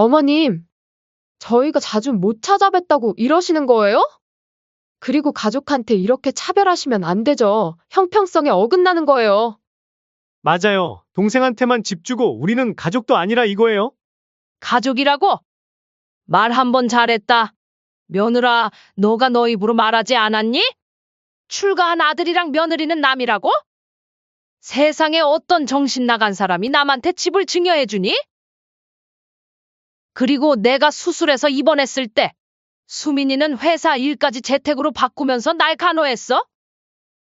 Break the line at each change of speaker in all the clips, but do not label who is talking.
어머님, 저희가 자주 못 찾아뵙다고 이러시는 거예요? 그리고 가족한테 이렇게 차별하시면 안 되죠. 형평성에 어긋나는 거예요.
맞아요. 동생한테만 집 주고 우리는 가족도 아니라 이거예요?
가족이라고? 말 한 번 잘했다. 며느라, 너가 너 입으로 말하지 않았니? 출가한 아들이랑 며느리는 남이라고? 세상에 어떤 정신 나간 사람이 남한테 집을 증여해주니? 그리고 내가 수술해서 입원했을 때 수민이는 회사 일까지 재택으로 바꾸면서 날 간호했어?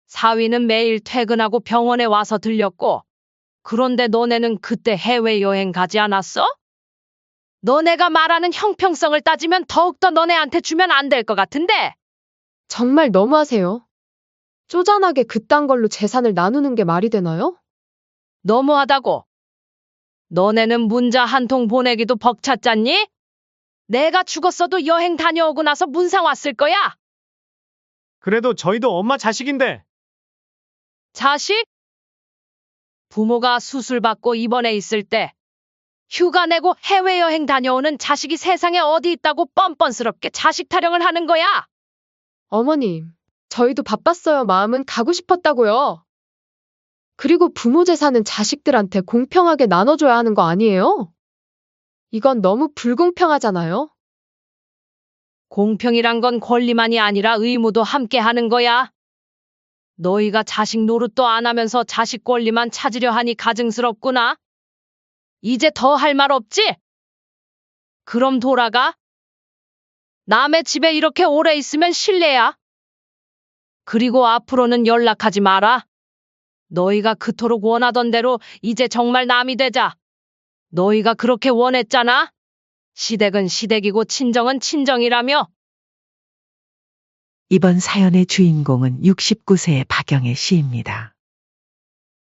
사위는 매일 퇴근하고 병원에 와서 들렸고, 그런데 너네는 그때 해외여행 가지 않았어? 너네가 말하는 형평성을 따지면 더욱더 너네한테 주면 안 될 것 같은데?
정말 너무하세요. 쪼잔하게 그딴 걸로 재산을 나누는 게 말이 되나요?
너무하다고. 너네는 문자 한 통 보내기도 벅찼잖니? 내가 죽었어도 여행 다녀오고 나서 문상 왔을 거야.
그래도 저희도 엄마 자식인데.
자식? 부모가 수술받고 입원해 있을 때 휴가 내고 해외여행 다녀오는 자식이 세상에 어디 있다고 뻔뻔스럽게 자식 타령을 하는 거야.
어머님, 저희도 바빴어요. 마음은 가고 싶었다고요. 그리고 부모 재산은 자식들한테 공평하게 나눠줘야 하는 거 아니에요? 이건 너무 불공평하잖아요.
공평이란 건 권리만이 아니라 의무도 함께 하는 거야. 너희가 자식 노릇도 안 하면서 자식 권리만 찾으려 하니 가증스럽구나. 이제 더 할 말 없지? 그럼 돌아가. 남의 집에 이렇게 오래 있으면 실례야. 그리고 앞으로는 연락하지 마라. 너희가 그토록 원하던 대로 이제 정말 남이 되자. 너희가 그렇게 원했잖아. 시댁은 시댁이고 친정은 친정이라며.
이번 사연의 주인공은 69세의 박영애 씨입니다.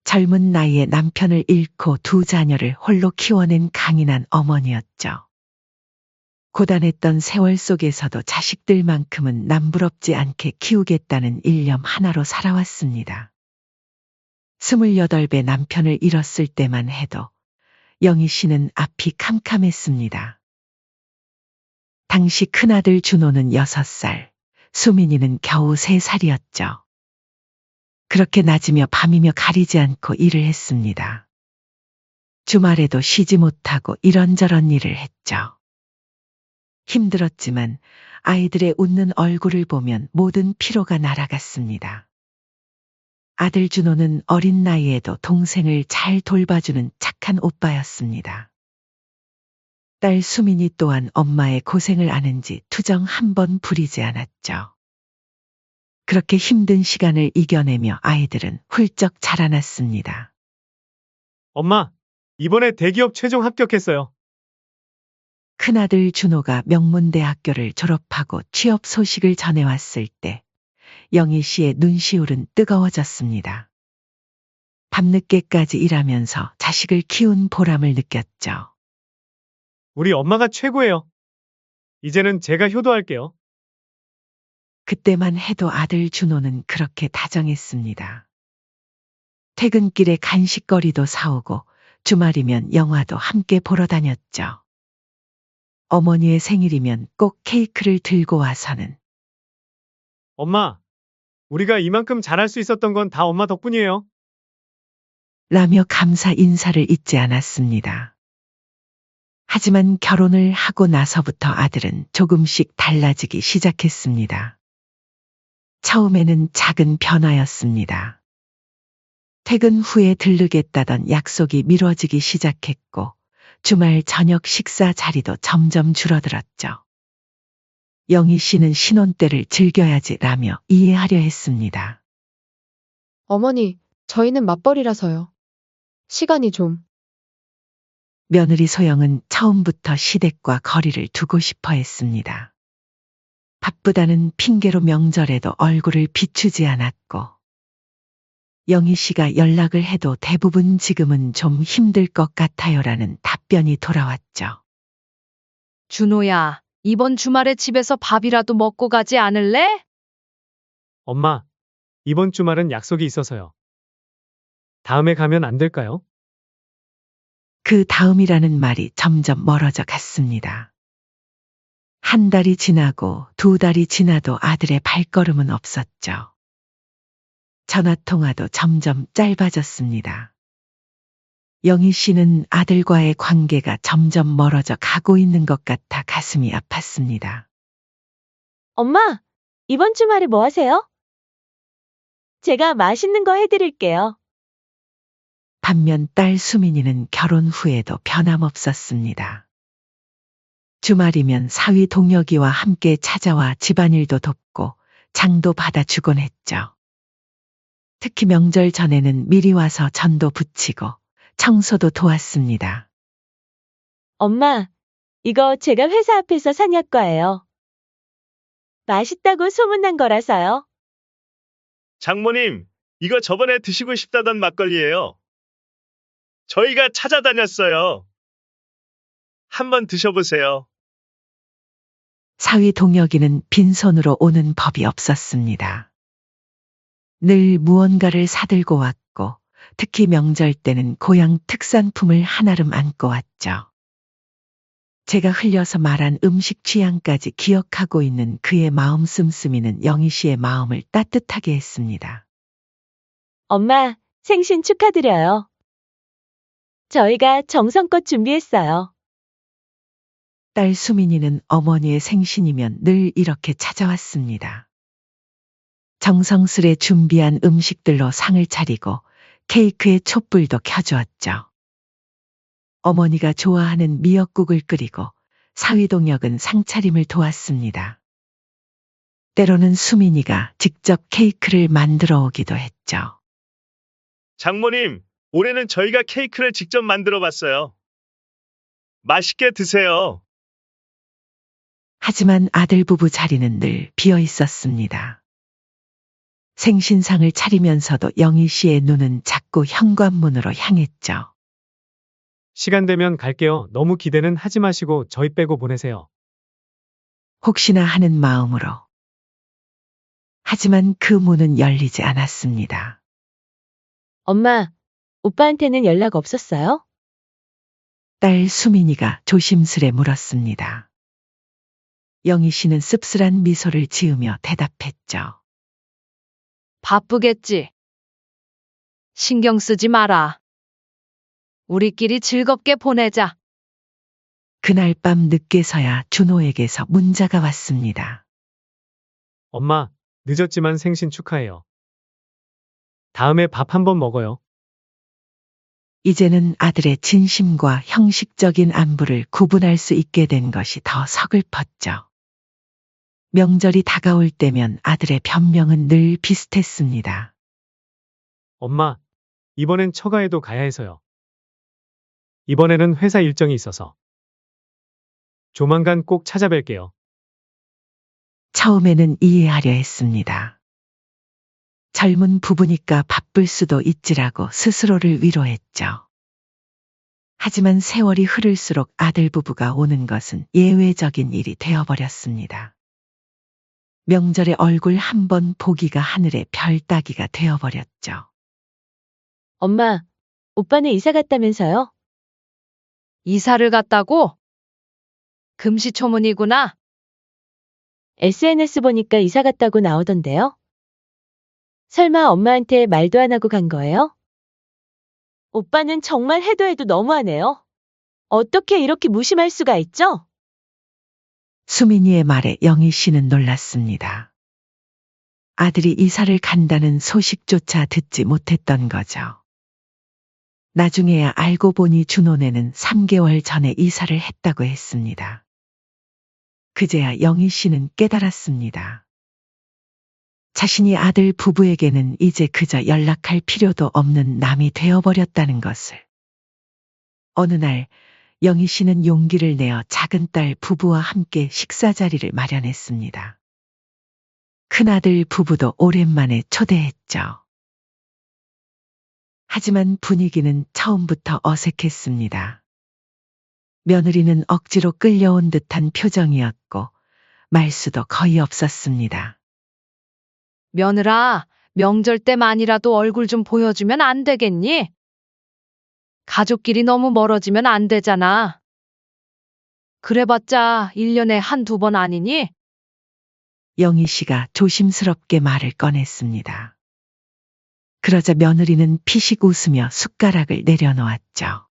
젊은 나이에 남편을 잃고 두 자녀를 홀로 키워낸 강인한 어머니였죠. 고단했던 세월 속에서도 자식들만큼은 남부럽지 않게 키우겠다는 일념 하나로 살아왔습니다. 28배 남편을 잃었을 때만 해도 영희 씨는 앞이 캄캄했습니다. 당시 큰아들 준호는 6살, 수민이는 겨우 3살이었죠. 그렇게 낮이며 밤이며 가리지 않고 일을 했습니다. 주말에도 쉬지 못하고 이런저런 일을 했죠. 힘들었지만 아이들의 웃는 얼굴을 보면 모든 피로가 날아갔습니다. 아들 준호는 어린 나이에도 동생을 잘 돌봐주는 착한 오빠였습니다. 딸 수민이 또한 엄마의 고생을 아는지 투정 한 번 부리지 않았죠. 그렇게 힘든 시간을 이겨내며 아이들은 훌쩍 자라났습니다.
엄마, 이번에 대기업 최종 합격했어요.
큰아들 준호가 명문대학교를 졸업하고 취업 소식을 전해왔을 때 영희 씨의 눈시울은 뜨거워졌습니다. 밤늦게까지 일하면서 자식을 키운 보람을 느꼈죠.
우리 엄마가 최고예요. 이제는 제가 효도할게요.
그때만 해도 아들 준호는 그렇게 다정했습니다. 퇴근길에 간식거리도 사오고 주말이면 영화도 함께 보러 다녔죠. 어머니의 생일이면 꼭 케이크를 들고 와서는
엄마, 우리가 이만큼 잘할 수 있었던 건 다 엄마 덕분이에요.
라며 감사 인사를 잊지 않았습니다. 하지만 결혼을 하고 나서부터 아들은 조금씩 달라지기 시작했습니다. 처음에는 작은 변화였습니다. 퇴근 후에 들르겠다던 약속이 미뤄지기 시작했고 주말 저녁 식사 자리도 점점 줄어들었죠. 영희 씨는 신혼 때를 즐겨야지라며 이해하려 했습니다.
어머니, 저희는 맞벌이라서요. 시간이 좀.
며느리 소영은 처음부터 시댁과 거리를 두고 싶어 했습니다. 바쁘다는 핑계로 명절에도 얼굴을 비추지 않았고 영희 씨가 연락을 해도 대부분 지금은 좀 힘들 것 같아요라는 답변이 돌아왔죠.
준호야, 이번 주말에 집에서 밥이라도 먹고 가지 않을래?
엄마, 이번 주말은 약속이 있어서요. 다음에 가면 안 될까요?
그 다음이라는 말이 점점 멀어져 갔습니다. 한 달이 지나고 두 달이 지나도 아들의 발걸음은 없었죠. 전화통화도 점점 짧아졌습니다. 영희 씨는 아들과의 관계가 점점 멀어져 가고 있는 것 같아 가슴이 아팠습니다.
엄마, 이번 주말에 뭐 하세요? 제가 맛있는 거 해드릴게요.
반면 딸 수민이는 결혼 후에도 변함없었습니다. 주말이면 사위 동혁이와 함께 찾아와 집안일도 돕고 장도 받아주곤 했죠. 특히 명절 전에는 미리 와서 전도 붙이고 청소도 도왔습니다.
엄마, 이거 제가 회사 앞에서 산 약과예요. 맛있다고 소문난 거라서요.
장모님, 이거 저번에 드시고 싶다던 막걸리예요. 저희가 찾아다녔어요. 한번 드셔보세요.
사위 동혁이는 빈손으로 오는 법이 없었습니다. 늘 무언가를 사들고 왔고 특히 명절 때는 고향 특산품을 한아름 안고 왔죠. 제가 흘려서 말한 음식 취향까지 기억하고 있는 그의 마음 씀씀이는 영희 씨의 마음을 따뜻하게 했습니다.
엄마, 생신 축하드려요. 저희가 정성껏 준비했어요.
딸 수민이는 어머니의 생신이면 늘 이렇게 찾아왔습니다. 정성스레 준비한 음식들로 상을 차리고 케이크에 촛불도 켜주었죠. 어머니가 좋아하는 미역국을 끓이고 사위동혁은 상차림을 도왔습니다. 때로는 수민이가 직접 케이크를 만들어 오기도 했죠.
장모님, 올해는 저희가 케이크를 직접 만들어 봤어요. 맛있게 드세요.
하지만 아들 부부 자리는 늘 비어 있었습니다. 생신상을 차리면서도 영희 씨의 눈은 자꾸 현관문으로 향했죠.
시간 되면 갈게요. 너무 기대는 하지 마시고 저희 빼고 보내세요.
혹시나 하는 마음으로. 하지만 그 문은 열리지 않았습니다.
엄마, 오빠한테는 연락 없었어요?
딸 수민이가 조심스레 물었습니다. 영희 씨는 씁쓸한 미소를 지으며 대답했죠.
바쁘겠지. 신경 쓰지 마라. 우리끼리 즐겁게 보내자.
그날 밤 늦게서야 준호에게서 문자가 왔습니다.
엄마, 늦었지만 생신 축하해요. 다음에 밥 한번 먹어요.
이제는 아들의 진심과 형식적인 안부를 구분할 수 있게 된 것이 더 서글펐죠. 명절이 다가올 때면 아들의 변명은 늘 비슷했습니다.
엄마, 이번엔 처가에도 가야 해서요. 이번에는 회사 일정이 있어서. 조만간 꼭 찾아뵐게요.
처음에는 이해하려 했습니다. 젊은 부부니까 바쁠 수도 있지라고 스스로를 위로했죠. 하지만 세월이 흐를수록 아들 부부가 오는 것은 예외적인 일이 되어버렸습니다. 명절에 얼굴 한 번 보기가 하늘의 별 따기가 되어버렸죠.
엄마, 오빠는 이사 갔다면서요?
이사를 갔다고? 금시초문이구나.
SNS 보니까 이사 갔다고 나오던데요? 설마 엄마한테 말도 안 하고 간 거예요? 오빠는 정말 해도 해도 너무하네요. 어떻게 이렇게 무심할 수가 있죠?
수민이의 말에 영희 씨는 놀랐습니다. 아들이 이사를 간다는 소식조차 듣지 못했던 거죠. 나중에야 알고 보니 준호네는 3개월 전에 이사를 했다고 했습니다. 그제야 영희 씨는 깨달았습니다. 자신이 아들 부부에게는 이제 그저 연락할 필요도 없는 남이 되어버렸다는 것을. 어느 날 영희 씨는 용기를 내어 작은 딸 부부와 함께 식사 자리를 마련했습니다. 큰아들 부부도 오랜만에 초대했죠. 하지만 분위기는 처음부터 어색했습니다. 며느리는 억지로 끌려온 듯한 표정이었고 말수도 거의 없었습니다.
며느라, 명절 때만이라도 얼굴 좀 보여주면 안 되겠니? 가족끼리 너무 멀어지면 안 되잖아. 그래봤자 1년에 한두 번 아니니?
영희 씨가 조심스럽게 말을 꺼냈습니다. 그러자 며느리는 피식 웃으며 숟가락을 내려놓았죠.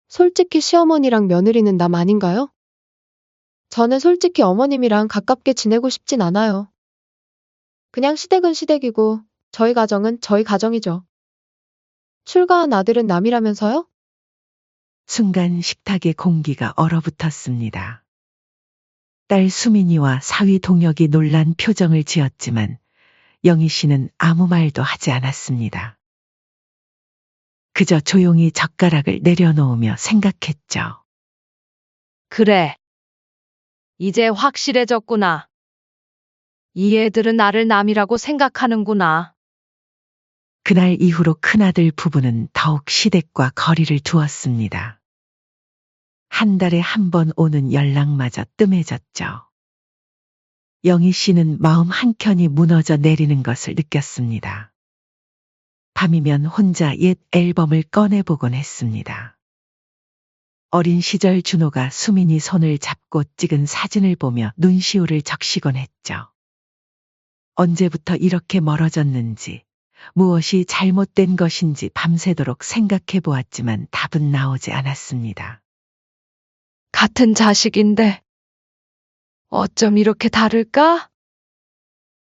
솔직히 시어머니랑 며느리는 남 아닌가요? 저는 솔직히 어머님이랑 가깝게 지내고 싶진 않아요. 그냥 시댁은 시댁이고 저희 가정은 저희 가정이죠. 출가한 아들은 남이라면서요?
순간 식탁의 공기가 얼어붙었습니다. 딸 수민이와 사위 동혁이 놀란 표정을 지었지만 영희 씨는 아무 말도 하지 않았습니다. 그저 조용히 젓가락을 내려놓으며 생각했죠.
그래. 이제 확실해졌구나. 이 애들은 나를 남이라고 생각하는구나.
그날 이후로 큰아들 부부는 더욱 시댁과 거리를 두었습니다. 한 달에 한 번 오는 연락마저 뜸해졌죠. 영희 씨는 마음 한켠이 무너져 내리는 것을 느꼈습니다. 밤이면 혼자 옛 앨범을 꺼내보곤 했습니다. 어린 시절 준호가 수민이 손을 잡고 찍은 사진을 보며 눈시울을 적시곤 했죠. 언제부터 이렇게 멀어졌는지, 무엇이 잘못된 것인지 밤새도록 생각해 보았지만 답은 나오지 않았습니다.
같은 자식인데 어쩜 이렇게 다를까?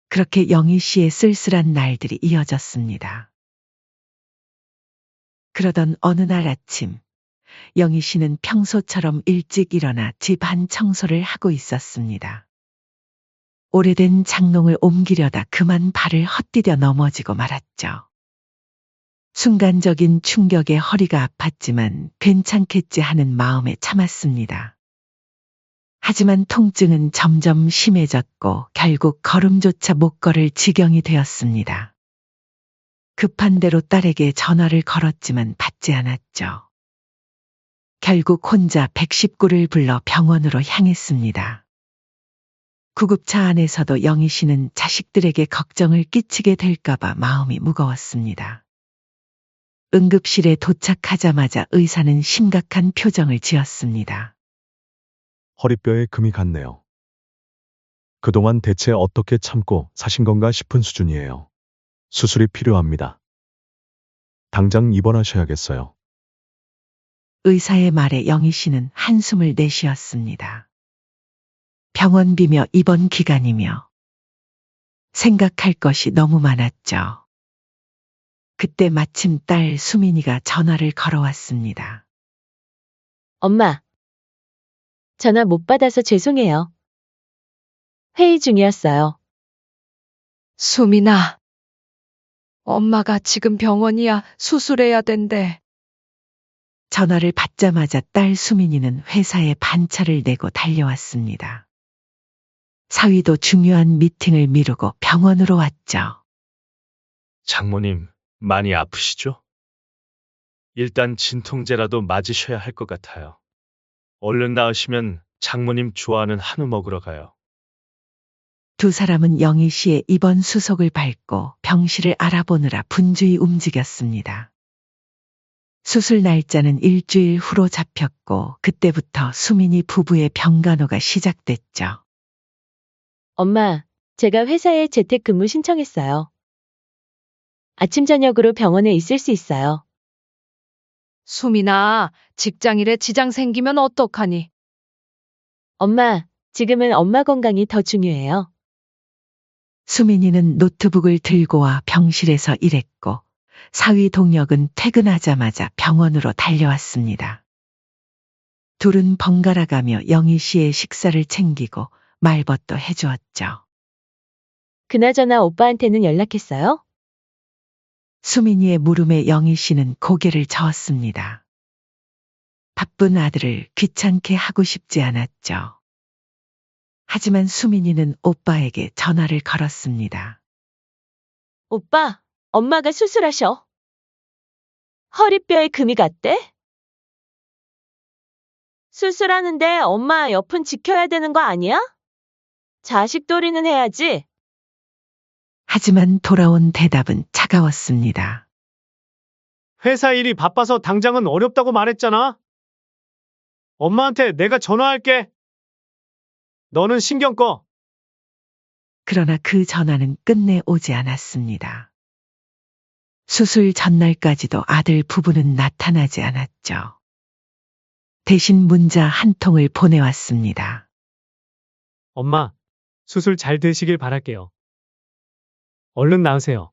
그렇게 영희 씨의 쓸쓸한 날들이 이어졌습니다. 그러던 어느 날 아침, 영희 씨는 평소처럼 일찍 일어나 집안 청소를 하고 있었습니다. 오래된 장롱을 옮기려다 그만 발을 헛디뎌 넘어지고 말았죠. 순간적인 충격에 허리가 아팠지만 괜찮겠지 하는 마음에 참았습니다. 하지만 통증은 점점 심해졌고 결국 걸음조차 못 걸을 지경이 되었습니다. 급한 대로 딸에게 전화를 걸었지만 받지 않았죠. 결국 혼자 119를 불러 병원으로 향했습니다. 구급차 안에서도 영희 씨는 자식들에게 걱정을 끼치게 될까봐 마음이 무거웠습니다. 응급실에 도착하자마자 의사는 심각한 표정을 지었습니다.
허리뼈에 금이 갔네요. 그동안 대체 어떻게 참고 사신 건가 싶은 수준이에요. 수술이 필요합니다. 당장 입원하셔야겠어요.
의사의 말에 영희 씨는 한숨을 내쉬었습니다. 병원비며 입원 기간이며 생각할 것이 너무 많았죠. 그때 마침 딸 수민이가 전화를 걸어왔습니다.
엄마. 전화 못 받아서 죄송해요. 회의 중이었어요.
수민아. 엄마가 지금 병원이야. 수술해야 된대.
전화를 받자마자 딸 수민이는 회사에 반차를 내고 달려왔습니다. 사위도 중요한 미팅을 미루고 병원으로 왔죠.
장모님, 많이 아프시죠? 일단 진통제라도 맞으셔야 할 것 같아요. 얼른 나으시면 장모님 좋아하는 한우 먹으러 가요.
두 사람은 영희 씨의 입원 수속을 밟고 병실을 알아보느라 분주히 움직였습니다. 수술 날짜는 일주일 후로 잡혔고 그때부터 수민이 부부의 병간호가 시작됐죠.
엄마, 제가 회사에 재택근무 신청했어요. 아침 저녁으로 병원에 있을 수 있어요.
수민아, 직장일에 지장 생기면 어떡하니?
엄마, 지금은 엄마 건강이 더 중요해요.
수민이는 노트북을 들고 와 병실에서 일했고 사위 동혁은 퇴근하자마자 병원으로 달려왔습니다. 둘은 번갈아 가며 영희 씨의 식사를 챙기고 말벗도 해주었죠.
그나저나 오빠한테는 연락했어요?
수민이의 물음에 영희 씨는 고개를 저었습니다. 바쁜 아들을 귀찮게 하고 싶지 않았죠. 하지만 수민이는 오빠에게 전화를 걸었습니다.
오빠, 엄마가 수술하셔. 허리뼈에 금이 갔대? 수술하는데 엄마 옆은 지켜야 되는 거 아니야? 자식돌이는 해야지.
하지만 돌아온 대답은 차가웠습니다.
회사 일이 바빠서 당장은 어렵다고 말했잖아. 엄마한테 내가 전화할게. 너는 신경 꺼.
그러나 그 전화는 끝내 오지 않았습니다. 수술 전날까지도 아들 부부는 나타나지 않았죠. 대신 문자 한 통을 보내왔습니다.
엄마, 수술 잘 되시길 바랄게요. 얼른 나으세요.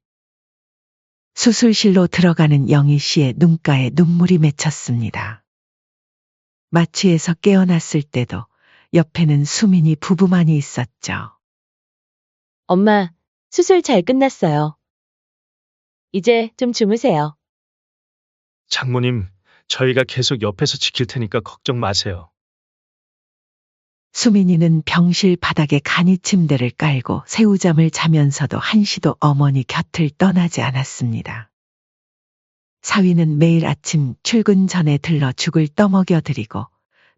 수술실로 들어가는 영희 씨의 눈가에 눈물이 맺혔습니다. 마취에서 깨어났을 때도 옆에는 수민이 부부만이 있었죠.
엄마, 수술 잘 끝났어요. 이제 좀 주무세요.
장모님, 저희가 계속 옆에서 지킬 테니까 걱정 마세요.
수민이는 병실 바닥에 간이 침대를 깔고 새우잠을 자면서도 한시도 어머니 곁을 떠나지 않았습니다. 사위는 매일 아침 출근 전에 들러 죽을 떠먹여 드리고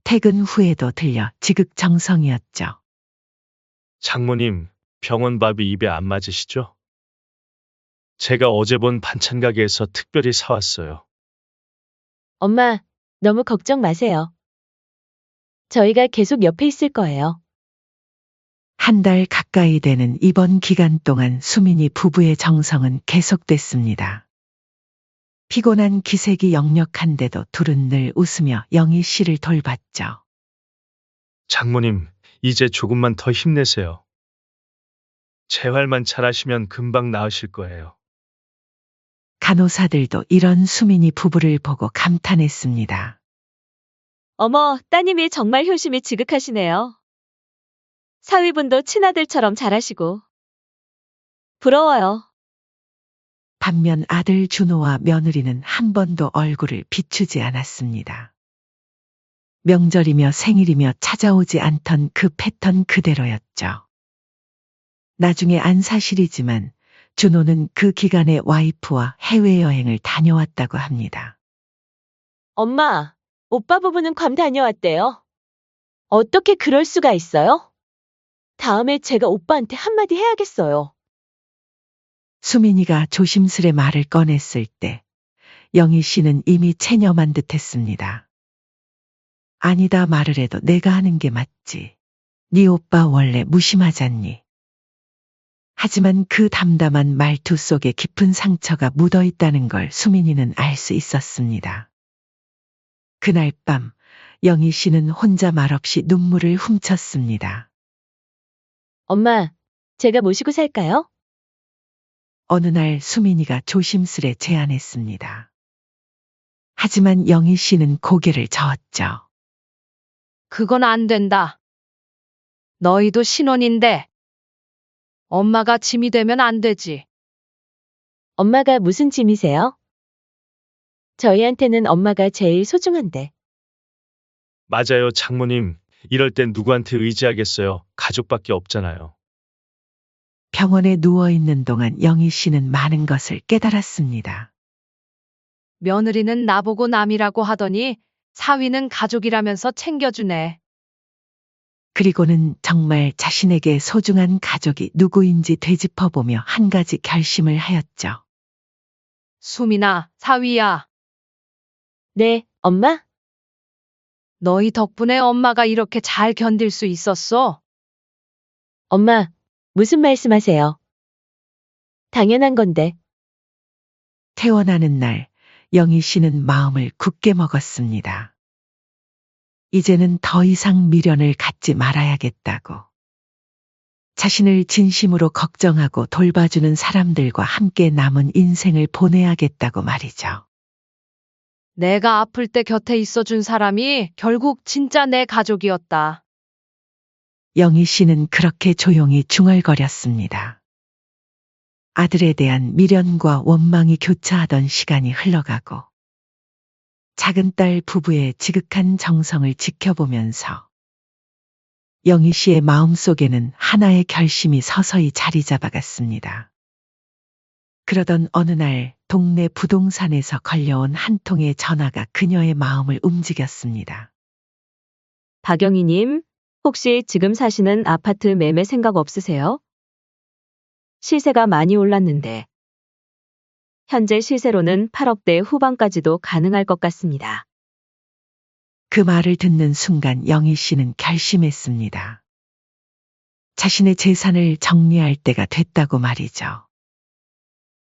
퇴근 후에도 들려 지극정성이었죠.
장모님, 병원 밥이 입에 안 맞으시죠? 제가 어제 본 반찬 가게에서 특별히 사왔어요.
엄마, 너무 걱정 마세요. 저희가 계속 옆에 있을 거예요.
한 달 가까이 되는 이번 기간 동안 수민이 부부의 정성은 계속됐습니다. 피곤한 기색이 역력한데도 둘은 늘 웃으며 영희 씨를 돌봤죠.
장모님, 이제 조금만 더 힘내세요. 재활만 잘하시면 금방 나으실 거예요.
간호사들도 이런 수민이 부부를 보고 감탄했습니다.
어머, 따님이 정말 효심이 지극하시네요. 사위분도 친아들처럼 잘하시고. 부러워요.
반면 아들 준호와 며느리는 한 번도 얼굴을 비추지 않았습니다. 명절이며 생일이며 찾아오지 않던 그 패턴 그대로였죠. 나중에 안 사실이지만 준호는 그 기간에 와이프와 해외여행을 다녀왔다고 합니다.
엄마, 오빠 부부는 괌 다녀왔대요. 어떻게 그럴 수가 있어요? 다음에 제가 오빠한테 한마디 해야겠어요.
수민이가 조심스레 말을 꺼냈을 때 영희 씨는 이미 체념한 듯했습니다. 아니다 말을 해도 내가 하는 게 맞지. 네 오빠 원래 무심하잖니. 하지만 그 담담한 말투 속에 깊은 상처가 묻어 있다는 걸 수민이는 알 수 있었습니다. 그날 밤 영희 씨는 혼자 말없이 눈물을 훔쳤습니다.
엄마, 제가 모시고 살까요?
어느 날 수민이가 조심스레 제안했습니다. 하지만 영희 씨는 고개를 저었죠.
그건 안 된다. 너희도 신혼인데 엄마가 짐이 되면 안 되지.
엄마가 무슨 짐이세요? 저희한테는 엄마가 제일 소중한데.
맞아요, 장모님. 이럴 땐 누구한테 의지하겠어요. 가족밖에 없잖아요.
병원에 누워있는 동안 영희 씨는 많은 것을 깨달았습니다.
며느리는 나보고 남이라고 하더니 사위는 가족이라면서 챙겨주네.
그리고는 정말 자신에게 소중한 가족이 누구인지 되짚어보며 한 가지 결심을 하였죠.
수민아, 사위야.
네, 엄마?
너희 덕분에 엄마가 이렇게 잘 견딜 수 있었어.
엄마, 무슨 말씀하세요? 당연한 건데.
태어나는 날 영희 씨는 마음을 굳게 먹었습니다. 이제는 더 이상 미련을 갖지 말아야겠다고. 자신을 진심으로 걱정하고 돌봐주는 사람들과 함께 남은 인생을 보내야겠다고 말이죠.
내가 아플 때 곁에 있어준 사람이 결국 진짜 내 가족이었다.
영희 씨는 그렇게 조용히 중얼거렸습니다. 아들에 대한 미련과 원망이 교차하던 시간이 흘러가고 작은 딸 부부의 지극한 정성을 지켜보면서 영희 씨의 마음속에는 하나의 결심이 서서히 자리 잡아갔습니다. 그러던 어느 날 동네 부동산에서 걸려온 한 통의 전화가 그녀의 마음을 움직였습니다.
박영희님, 혹시 지금 사시는 아파트 매매 생각 없으세요? 시세가 많이 올랐는데. 현재 시세로는 8억대 후반까지도 가능할 것 같습니다.
그 말을 듣는 순간 영희 씨는 결심했습니다. 자신의 재산을 정리할 때가 됐다고 말이죠.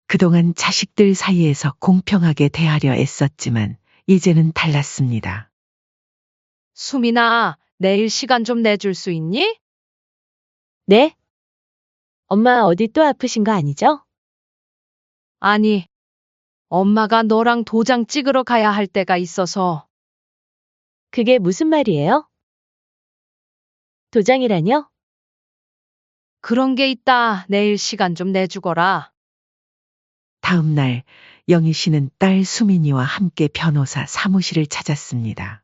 그동안 자식들 사이에서 공평하게 대하려 애썼지만 이제는 달랐습니다.
수민아, 내일 시간 좀 내줄 수 있니?
네? 엄마 어디 또 아프신 거 아니죠?
아니, 엄마가 너랑 도장 찍으러 가야 할 때가 있어서.
그게 무슨 말이에요? 도장이라뇨?
그런 게 있다. 내일 시간 좀 내주거라.
다음 날 영희 씨는 딸 수민이와 함께 변호사 사무실을 찾았습니다.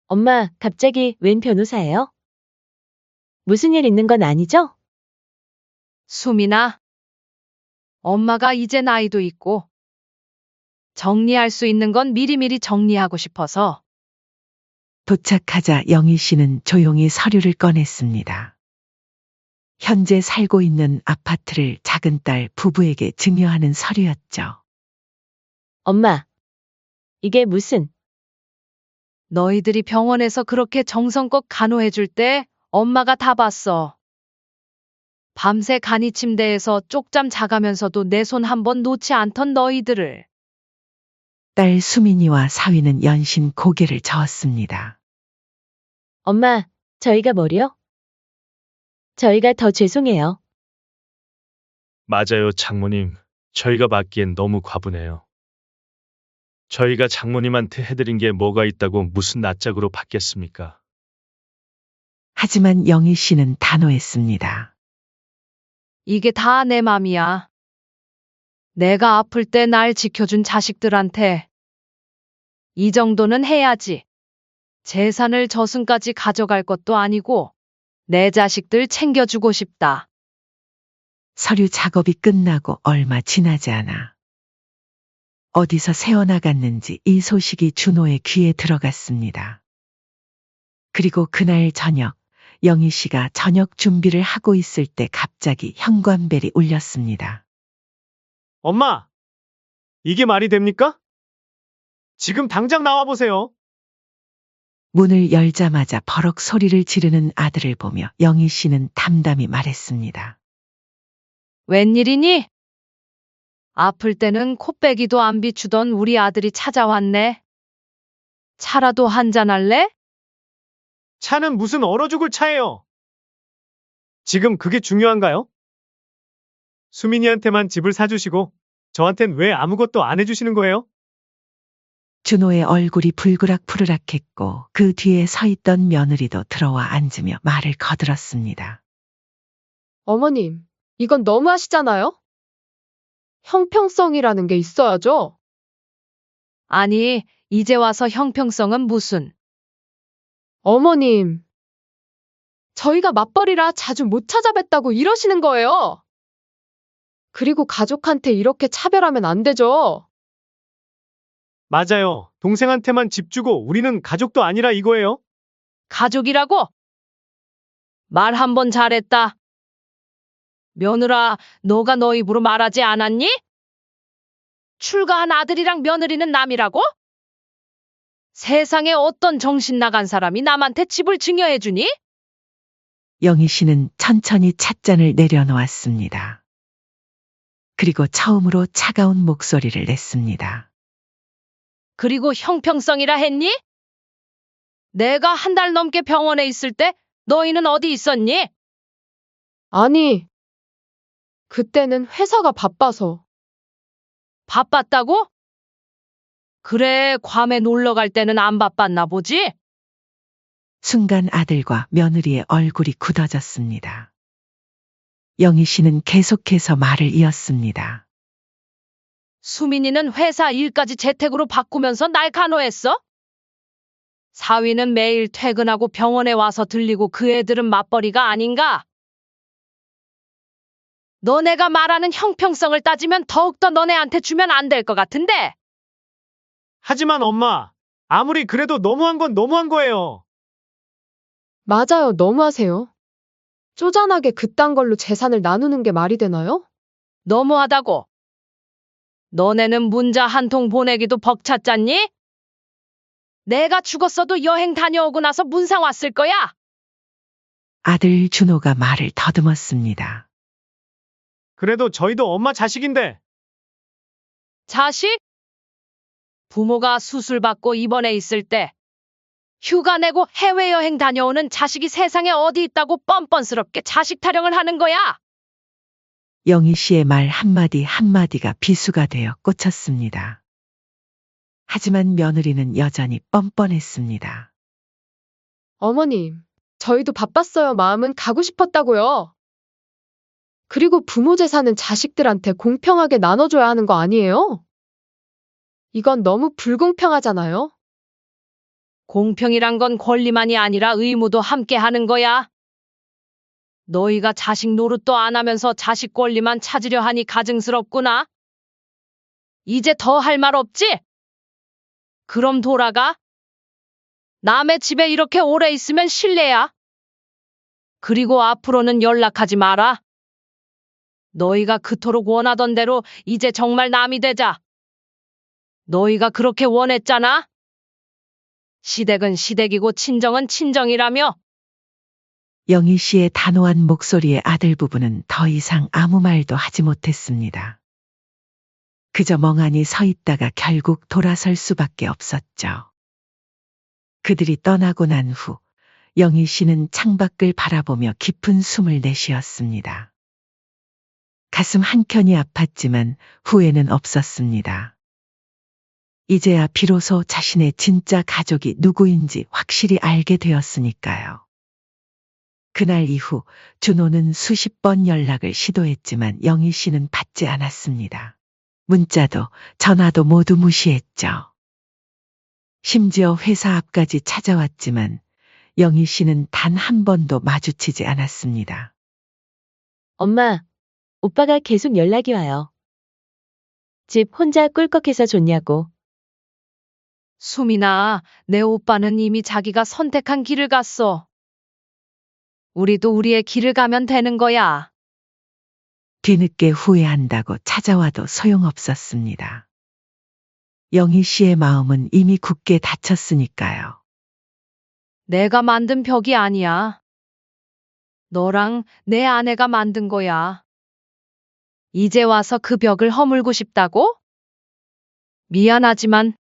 엄마, 갑자기 웬 변호사예요? 무슨 일 있는 건 아니죠?
수민아, 엄마가 이제 나이도 있고, 정리할 수 있는 건 미리미리 정리하고 싶어서.
도착하자 영희 씨는 조용히 서류를 꺼냈습니다. 현재 살고 있는 아파트를 작은 딸 부부에게 증여하는 서류였죠.
엄마, 이게 무슨,
너희들이 병원에서 그렇게 정성껏 간호해줄 때 엄마가 다 봤어. 밤새 간이 침대에서 쪽잠 자가면서도 내 손 한 번 놓지 않던 너희들을.
딸 수민이와 사위는 연신 고개를 저었습니다.
엄마, 저희가 뭐요? 저희가 더 죄송해요.
맞아요, 장모님. 저희가 받기엔 너무 과분해요. 저희가 장모님한테 해드린 게 뭐가 있다고 무슨 낯짝으로 받겠습니까?
하지만 영희 씨는 단호했습니다.
이게 다 내 맘이야. 내가 아플 때 날 지켜준 자식들한테 이 정도는 해야지. 재산을 저승까지 가져갈 것도 아니고 내 자식들 챙겨주고 싶다.
서류 작업이 끝나고 얼마 지나지 않아 어디서 새어나갔는지 이 소식이 준호의 귀에 들어갔습니다. 그리고 그날 저녁 영희 씨가 저녁 준비를 하고 있을 때 갑자기 현관벨이 울렸습니다.
엄마, 이게 말이 됩니까? 지금 당장 나와보세요.
문을 열자마자 버럭 소리를 지르는 아들을 보며 영희 씨는 담담히 말했습니다.
웬일이니? 아플 때는 코빼기도 안 비추던 우리 아들이 찾아왔네. 차라도 한잔 할래?
차는 무슨 얼어 죽을 차예요. 지금 그게 중요한가요? 수민이한테만 집을 사주시고 저한텐 왜 아무것도 안 해주시는 거예요?
준호의 얼굴이 불그락푸르락했고 그 뒤에 서 있던 며느리도 들어와 앉으며 말을 거들었습니다.
어머님, 이건 너무하시잖아요? 형평성이라는 게 있어야죠.
아니, 이제 와서 형평성은 무슨.
어머님, 저희가 맞벌이라 자주 못 찾아뵙다고 이러시는 거예요. 그리고 가족한테 이렇게 차별하면 안 되죠.
맞아요. 동생한테만 집 주고 우리는 가족도 아니라 이거예요.
가족이라고? 말 한 번 잘했다. 며느라, 너가 너 입으로 말하지 않았니? 출가한 아들이랑 며느리는 남이라고? 세상에 어떤 정신 나간 사람이 남한테 집을 증여해주니?
영희 씨는 천천히 찻잔을 내려놓았습니다. 그리고 처음으로 차가운 목소리를 냈습니다.
그리고 형평성이라 했니? 내가 한 달 넘게 병원에 있을 때 너희는 어디 있었니?
아니, 그때는 회사가 바빠서.
바빴다고? 그래, 괌에 놀러 갈 때는 안 바빴나 보지?
순간 아들과 며느리의 얼굴이 굳어졌습니다. 영희 씨는 계속해서 말을 이었습니다.
수민이는 회사 일까지 재택으로 바꾸면서 날 간호했어? 사위는 매일 퇴근하고 병원에 와서 들리고 그 애들은 맞벌이가 아닌가? 너네가 말하는 형평성을 따지면 더욱더 너네한테 주면 안 될 것 같은데?
하지만 엄마, 아무리 그래도 너무한 건 너무한 거예요.
맞아요, 너무하세요. 쪼잔하게 그딴 걸로 재산을 나누는 게 말이 되나요?
너무하다고. 너네는 문자 한 통 보내기도 벅찼잖니? 내가 죽었어도 여행 다녀오고 나서 문상 왔을 거야.
아들 준호가 말을 더듬었습니다.
그래도 저희도 엄마 자식인데.
자식? 부모가 수술받고 입원해 있을 때 휴가 내고 해외여행 다녀오는 자식이 세상에 어디 있다고 뻔뻔스럽게 자식 타령을 하는 거야.
영희 씨의 말 한마디 한마디가 비수가 되어 꽂혔습니다. 하지만 며느리는 여전히 뻔뻔했습니다.
어머님, 저희도 바빴어요. 마음은 가고 싶었다고요. 그리고 부모 재산은 자식들한테 공평하게 나눠줘야 하는 거 아니에요? 이건 너무 불공평하잖아요.
공평이란 건 권리만이 아니라 의무도 함께 하는 거야. 너희가 자식 노릇도 안 하면서 자식 권리만 찾으려 하니 가증스럽구나. 이제 더 할 말 없지? 그럼 돌아가. 남의 집에 이렇게 오래 있으면 실례야. 그리고 앞으로는 연락하지 마라. 너희가 그토록 원하던 대로 이제 정말 남이 되자. 너희가 그렇게 원했잖아. 시댁은 시댁이고 친정은 친정이라며.
영희 씨의 단호한 목소리에 아들 부부는 더 이상 아무 말도 하지 못했습니다. 그저 멍하니 서 있다가 결국 돌아설 수밖에 없었죠. 그들이 떠나고 난 후 영희 씨는 창밖을 바라보며 깊은 숨을 내쉬었습니다. 가슴 한켠이 아팠지만 후회는 없었습니다. 이제야 비로소 자신의 진짜 가족이 누구인지 확실히 알게 되었으니까요. 그날 이후 준호는 수십 번 연락을 시도했지만 영희 씨는 받지 않았습니다. 문자도 전화도 모두 무시했죠. 심지어 회사 앞까지 찾아왔지만 영희 씨는 단 한 번도 마주치지 않았습니다.
엄마, 오빠가 계속 연락이 와요. 집 혼자 꿀꺽해서 좋냐고.
수민아, 내 오빠는 이미 자기가 선택한 길을 갔어. 우리도 우리의 길을 가면 되는 거야.
뒤늦게 후회한다고 찾아와도 소용없었습니다. 영희 씨의 마음은 이미 굳게 닫혔으니까요.
내가 만든 벽이 아니야. 너랑 내 아내가 만든 거야. 이제 와서 그 벽을 허물고 싶다고? 미안하지만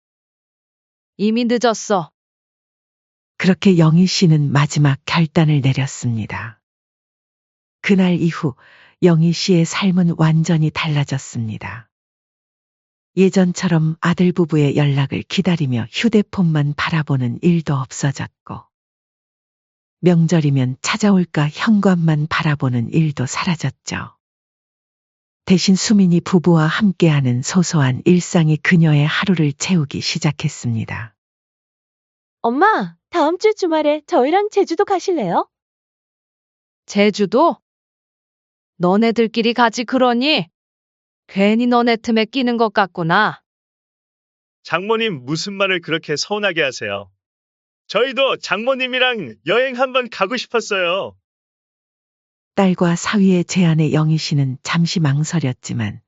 이미 늦었어.
그렇게 영희 씨는 마지막 결단을 내렸습니다. 그날 이후 영희 씨의 삶은 완전히 달라졌습니다. 예전처럼 아들 부부의 연락을 기다리며 휴대폰만 바라보는 일도 없어졌고, 명절이면 찾아올까 현관만 바라보는 일도 사라졌죠. 대신 수민이 부부와 함께하는 소소한 일상이 그녀의 하루를 채우기 시작했습니다.
엄마, 다음 주 주말에 저희랑 제주도 가실래요?
제주도? 너네들끼리 가지 그러니? 괜히 너네 틈에 끼는 것 같구나.
장모님 무슨 말을 그렇게 서운하게 하세요? 저희도 장모님이랑 여행 한번 가고 싶었어요.
딸과 사위의 제안에 영희 씨는 잠시 망설였지만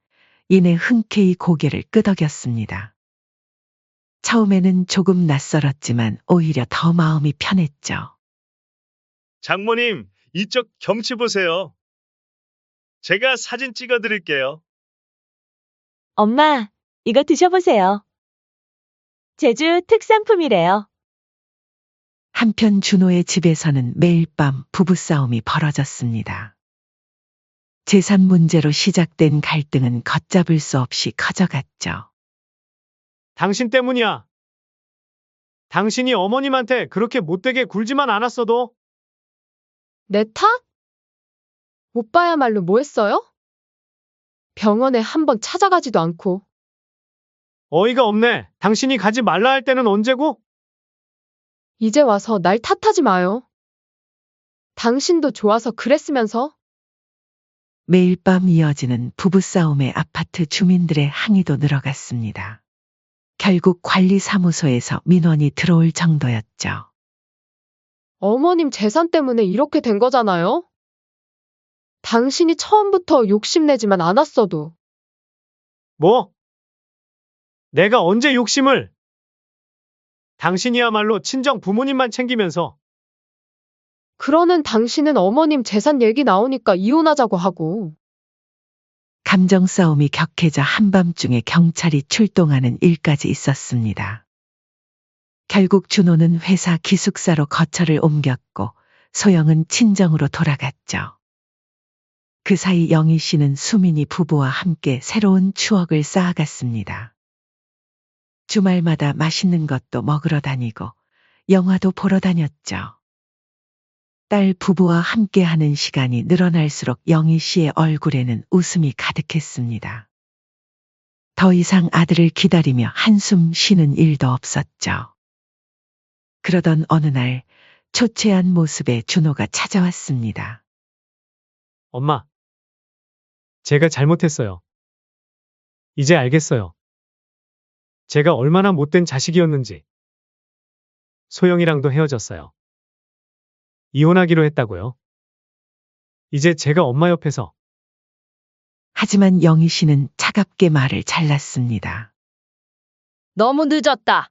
이내 흔쾌히 고개를 끄덕였습니다. 처음에는 조금 낯설었지만 오히려 더 마음이 편했죠.
장모님, 이쪽 경치 보세요. 제가 사진 찍어 드릴게요.
엄마, 이거 드셔보세요. 제주 특산품이래요.
한편 준호의 집에서는 매일 밤 부부싸움이 벌어졌습니다. 재산 문제로 시작된 갈등은 걷잡을 수 없이 커져갔죠.
당신 때문이야. 당신이 어머님한테 그렇게 못되게 굴지만 않았어도.
내 탓? 오빠야말로 뭐 했어요? 병원에 한번 찾아가지도 않고.
어이가 없네. 당신이 가지 말라 할 때는 언제고?
이제 와서 날 탓하지 마요. 당신도 좋아서 그랬으면서.
매일 밤 이어지는 부부싸움에 아파트 주민들의 항의도 늘어갔습니다. 결국 관리사무소에서 민원이 들어올 정도였죠.
어머님 재산 때문에 이렇게 된 거잖아요? 당신이 처음부터 욕심내지만 않았어도.
뭐? 내가 언제 욕심을? 당신이야말로 친정 부모님만 챙기면서
그러는 당신은 어머님 재산 얘기 나오니까 이혼하자고 하고.
감정 싸움이 격해져 한밤중에 경찰이 출동하는 일까지 있었습니다. 결국 준호는 회사 기숙사로 거처를 옮겼고 소영은 친정으로 돌아갔죠. 그 사이 영희 씨는 수민이 부부와 함께 새로운 추억을 쌓아갔습니다. 주말마다 맛있는 것도 먹으러 다니고 영화도 보러 다녔죠. 딸 부부와 함께하는 시간이 늘어날수록 영희 씨의 얼굴에는 웃음이 가득했습니다. 더 이상 아들을 기다리며 한숨 쉬는 일도 없었죠. 그러던 어느 날 초췌한 모습의 준호가 찾아왔습니다.
엄마, 제가 잘못했어요. 이제 알겠어요. 제가 얼마나 못된 자식이었는지. 소영이랑도 헤어졌어요. 이혼하기로 했다고요. 이제 제가 엄마 옆에서
하지만 영희 씨는 차갑게 말을 잘랐습니다.
너무 늦었다.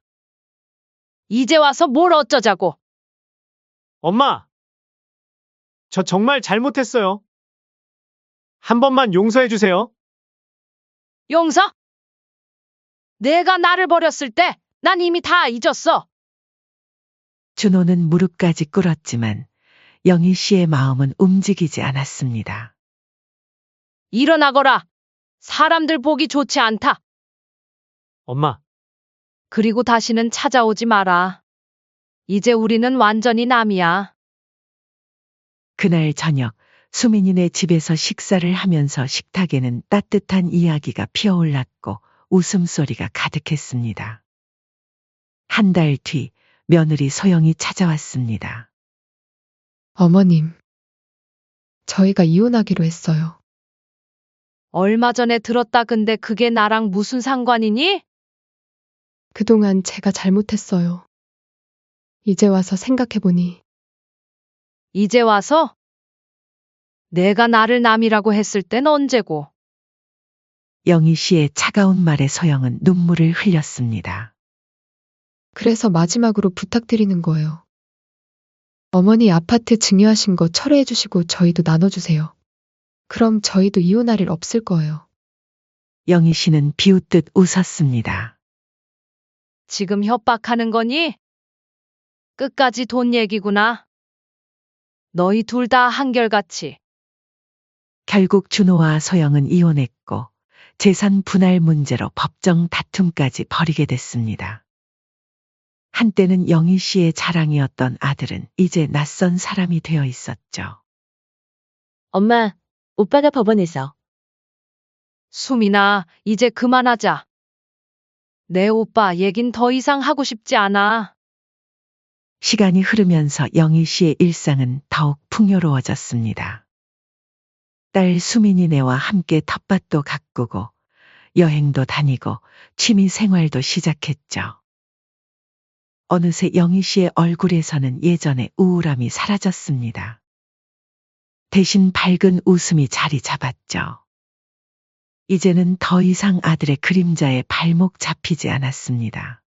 이제 와서 뭘 어쩌자고.
엄마! 저 정말 잘못했어요. 한 번만 용서해 주세요.
용서? 내가 나를 버렸을 때 난 이미 다 잊었어.
준호는 무릎까지 꿇었지만 영희 씨의 마음은 움직이지 않았습니다.
일어나거라. 사람들 보기 좋지 않다.
엄마,
그리고 다시는 찾아오지 마라. 이제 우리는 완전히 남이야.
그날 저녁 수민이네 집에서 식사를 하면서 식탁에는 따뜻한 이야기가 피어올랐고 웃음소리가 가득했습니다. 한 달 뒤 며느리 소영이 찾아왔습니다.
어머님, 저희가 이혼하기로 했어요.
얼마 전에 들었다. 근데 그게 나랑 무슨 상관이니?
그동안 제가 잘못했어요. 이제 와서 생각해보니
이제 와서? 내가 나를 남이라고 했을 땐 언제고?
영희 씨의 차가운 말에 소영은 눈물을 흘렸습니다.
그래서 마지막으로 부탁드리는 거예요. 어머니 아파트 증여하신 거 철회해 주시고 저희도 나눠주세요. 그럼 저희도 이혼할 일 없을 거예요.
영희 씨는 비웃듯 웃었습니다.
지금 협박하는 거니? 끝까지 돈 얘기구나. 너희 둘 다 한결같이.
결국 준호와 소영은 이혼했고 재산 분할 문제로 법정 다툼까지 벌이게 됐습니다. 한때는 영희 씨의 자랑이었던 아들은 이제 낯선 사람이 되어 있었죠.
엄마, 오빠가 법원에서.
수민아, 이제 그만하자. 내 오빠 얘긴 더 이상 하고 싶지 않아.
시간이 흐르면서 영희 씨의 일상은 더욱 풍요로워졌습니다. 딸 수민이네와 함께 텃밭도 가꾸고 여행도 다니고 취미 생활도 시작했죠. 어느새 영희 씨의 얼굴에서는 예전의 우울함이 사라졌습니다. 대신 밝은 웃음이 자리 잡았죠. 이제는 더 이상 아들의 그림자에 발목 잡히지 않았습니다.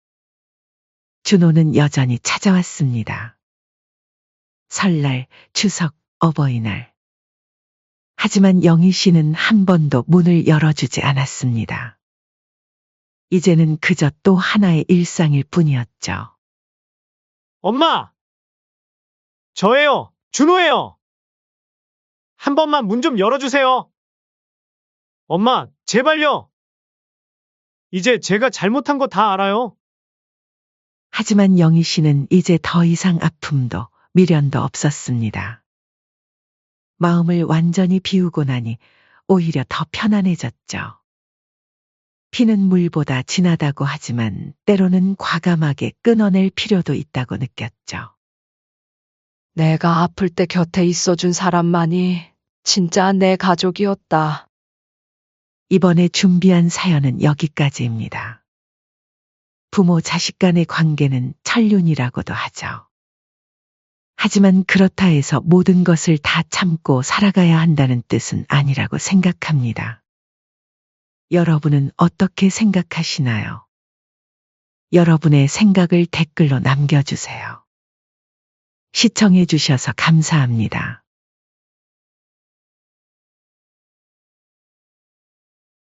준호는 여전히 찾아왔습니다. 설날, 추석, 어버이날. 하지만 영희 씨는 한 번도 문을 열어주지 않았습니다. 이제는 그저 또 하나의 일상일 뿐이었죠.
엄마! 저예요. 준호예요. 한 번만 문 좀 열어주세요. 엄마, 제발요. 이제 제가 잘못한 거 다 알아요.
하지만 영희 씨는 이제 더 이상 아픔도 미련도 없었습니다. 마음을 완전히 비우고 나니 오히려 더 편안해졌죠. 피는 물보다 진하다고 하지만 때로는 과감하게 끊어낼 필요도 있다고 느꼈죠.
내가 아플 때 곁에 있어준 사람만이 진짜 내 가족이었다.
이번에 준비한 사연은 여기까지입니다. 부모 자식 간의 관계는 천륜이라고도 하죠. 하지만 그렇다 해서 모든 것을 다 참고 살아가야 한다는 뜻은 아니라고 생각합니다. 여러분은 어떻게 생각하시나요? 여러분의 생각을 댓글로 남겨주세요. 시청해 주셔서 감사합니다.